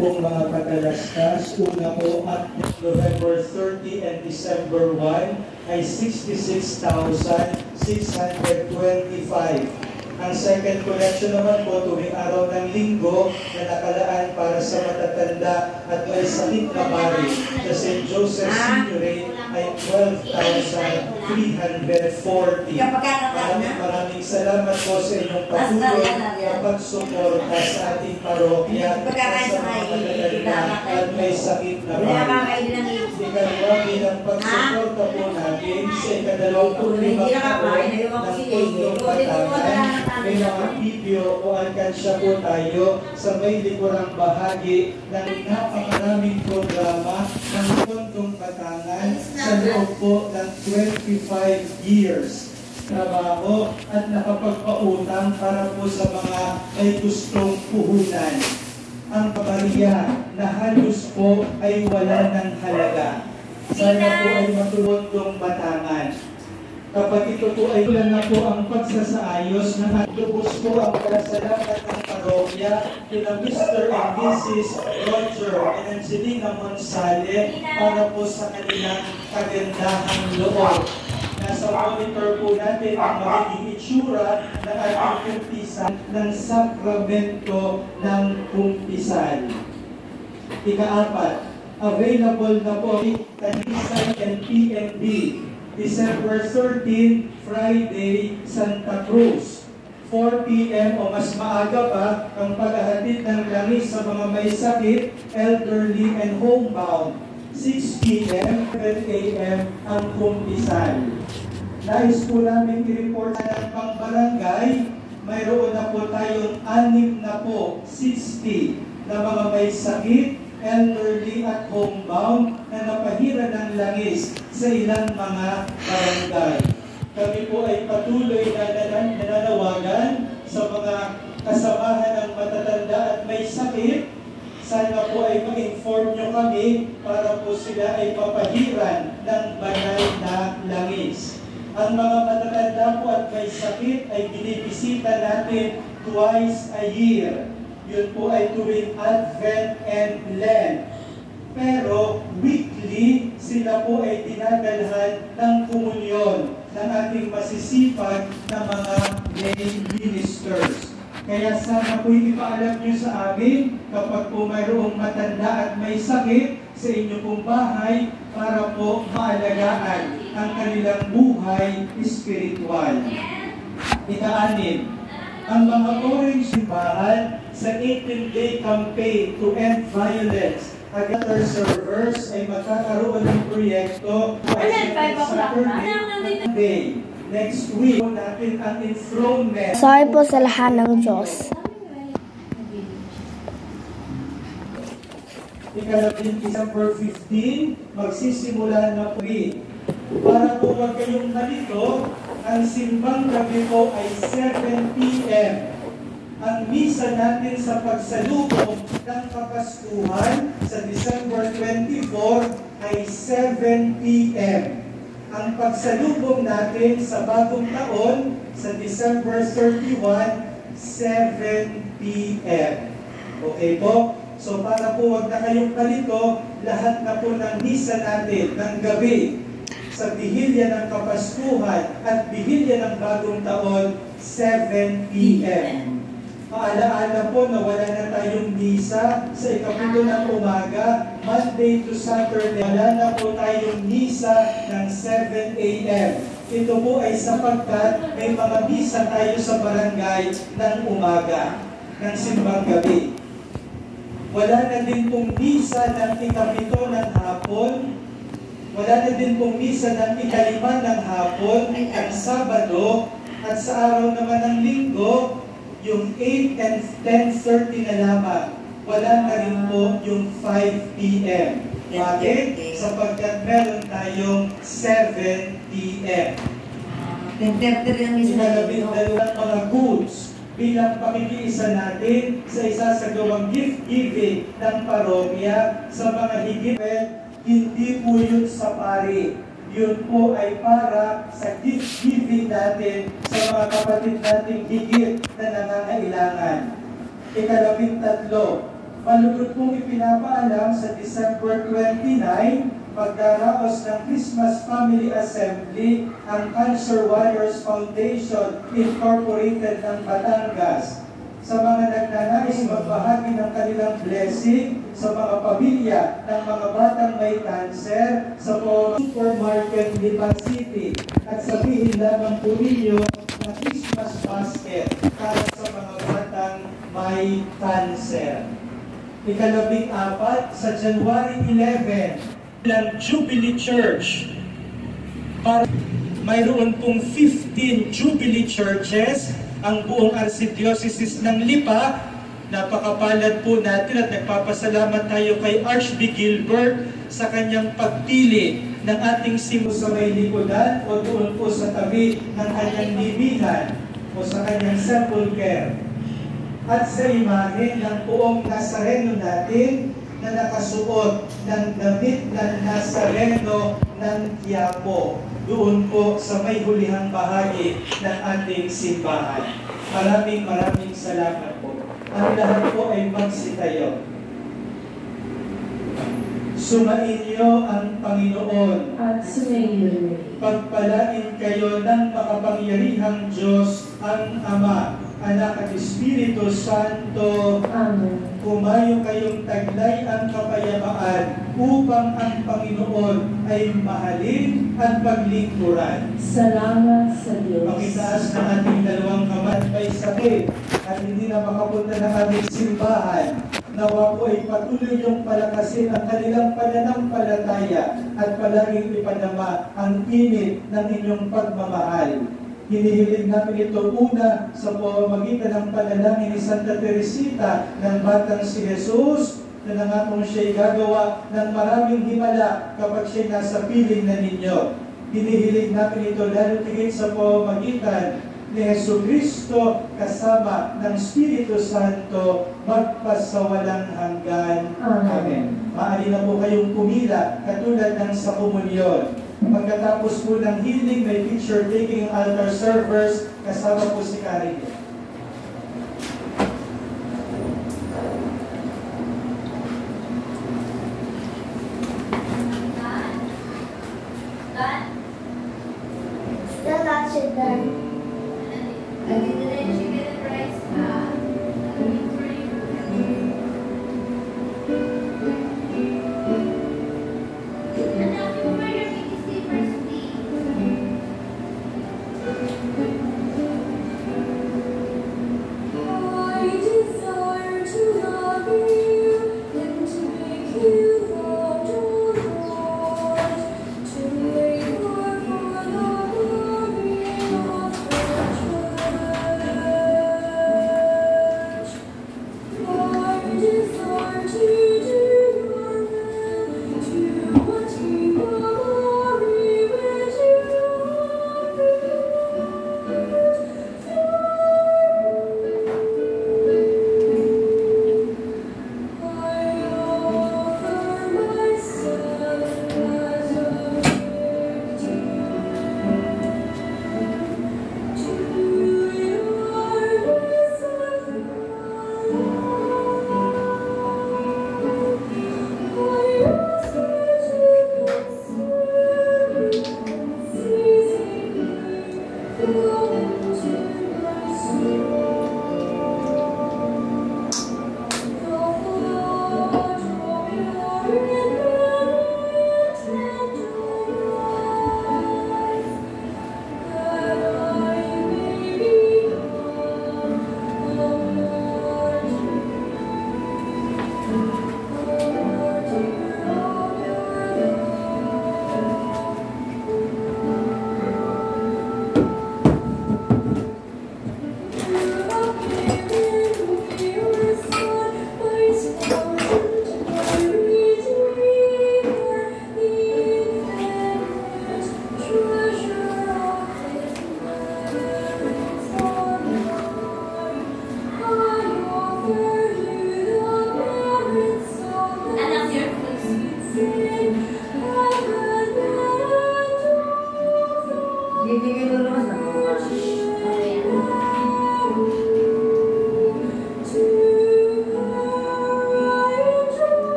pong mga katalastas. Una po at November 30 and December 1 ay 66,625. Ang second collection naman po tuwing araw ng linggo na nakalaan para sa matatanda at may sakit na pari sa St. Joseph Signoret ay 12,340. Maraming salamat po sa inyong patuloy na pagsuporta sa ating parokya sa mga matatanda at may sakit na pari. Ikalawa bilang pagsuporta po natin sa ikadalawampung limang taon ng Puntong Batangan, may mga video o alkansya po tayo sa may likurang bahagi ng napakaraming programa ng Puntong Batangan sa loob po ng 25 years trabaho at nakapagpautang para po sa mga may gustong puhunan. Ang kabarya na halos po ay wala ng halaga. Sana po ay matulundong Batangan. Kapag ito po ay wala na po ang pagsasaayos ng atubos po ang pasalamat ng parokya kina Mr. and Mrs. Roger and Angelina Monsale para po sa kanilang kagandahang loob. Nasa monitor po natin ang magiging itsura ng ating kumpisan ng sakramento ng kumpisan. Ika-4, available na po Tanisay and PMB, December 13, Friday, Santa Cruz. 4 p.m. o mas maaga pa ang paghahatid ng langis sa mga may sakit, elderly and homebound. 6 p.m., 7 a.m. ang kumpisan. Nais po namin i-report ng pang-barangay, mayroon na po tayong 6 na po, 60 na mga may sakit, elderly at homebound na napahira ng langis sa ilang mga barangay. Kami po ay patuloy na nananawagan sa mga kasamahan ng matatanda at may sakit. Sana po ay mag-inform nyo kami para po sila ay papahiran ng banal na langis. Ang mga matatanda po at may sakit ay binibisita natin twice a year. Yun po ay tuwing Advent and Lent. Pero weekly, sila po ay dinadalhan ng komunyon ng ating masisipag na mga lay ministers. Kaya sana po ipaalam nyo sa amin kapag po mayroong matanda at may sakit sa inyong pong bahay para po maalagaan ang kanilang buhay espiritual. Ika-6, ang mga orange simbahan sa 18-day campaign to end violence against servers ay magkakaroon ng proyekto ay Saturday. Next week, natin ang enthronement. Sorry po sa lahat ng Diyos. Ikalabing December 15, magsisimula na po rin. Para po huwag kayong nalito, ang simbang gabi po ay 7 p.m. Ang misa natin sa pagsalubong ng Kapaskuhan sa December 24 ay 7 p.m. Ang pagsalubong natin sa bagong taon sa December 31, 7 p.m. Okay po? So para po wag na kayong kalito, lahat na po ng misa natin ng gabi sa bihilya ng Kapaskuhan at bihilya ng bagong taon, 7 p.m. Paalaala po na wala na tayong misa sa ikapito ng umaga, Monday to Saturday. Wala na po tayong misa ng 7 a.m. Ito po ay sapagkat may mga misa tayo sa barangay ng umaga, ng simbang gabi. Wala na din pong misa ng ikapito ng hapon. Wala na din pong misa ng ikalima ng hapon at Sabado. At sa araw naman ng linggo, yung 8 and 10:30 na lamang. Wala na rin po yung 5 p.m. Bakit? Sapagkat meron tayong 7 p.m. 10:30 lang isa. Ikalabing dalawang mga goods bilang pakikiisa natin sa isasagawang gift giving ng parokya sa mga higit. Hindi po yun sa pari. Yun po ay para sa gift giving natin sa mga kapatid nating higit na nangangailangan. Ikalabing tatlo, Malugod pong ipinapaalam sa December 29, pagdaraos ng Christmas Family Assembly ang Cancer Warriors Foundation Incorporated ng Batangas sa mga nagnanais magbahagi ng kanilang blessing sa mga pamilya ng mga batang may cancer sa supermarket Lipa City at sabihin lamang po ninyo na Christmas basket para sa mga batang may cancer. Ika-14 sa January 11 ng Jubilee Church. Mayroon pong 15 Jubilee Churches ang buong Archdiocese ng Lipa. Napakapalad po natin at nagpapasalamat tayo kay Archbishop Gilbert sa kanyang pagpili ng ating simbolo sa may likodan o doon po sa tabi ng kanyang libingan o sa kanyang sepulcher. At sa imahe ng buong Nazareno natin na nakasuot ng damit ng Nazareno ng Quiapo doon po sa may hulihang bahagi ng ating simbahan. Maraming salamat po. Ang lahat po ay magsitayo. Sumainyo ang Panginoon at sumainyo. Pagpalain kayo ng makapangyarihang Diyos ang Ama, Anak at Espiritu Santo. Amen. Kumayo kayong taglay ang kapayapaan upang ang Panginoon ay mahalin at paglingkuran. Salamat sa Diyos. Pakitaas ng ating dalawang kamay may sakit at hindi na makapunta ng aming simbahan. Nawa po ay patuloy yung palakasin ang kanilang pananampalataya at palaging ipanama ang init ng inyong pagmamahal. Hinihiling namin ito una sa pamamagitan ng panalangin ni Santa Teresita ng Batang si Jesus na nangakong siya'y gagawa ng maraming himala kapag siya'y nasa piling na ninyo. Hinihiling namin ito lalo tigit sa pamamagitan ni Jesucristo kasama ng Espiritu Santo magpasawalang hanggan. Amen. Maaari na po kayong pumila katulad ng sa komunyon. Pagkatapos po ng healing, may picture taking altar servers kasama po si Karen. Still not shit done.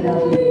dalangin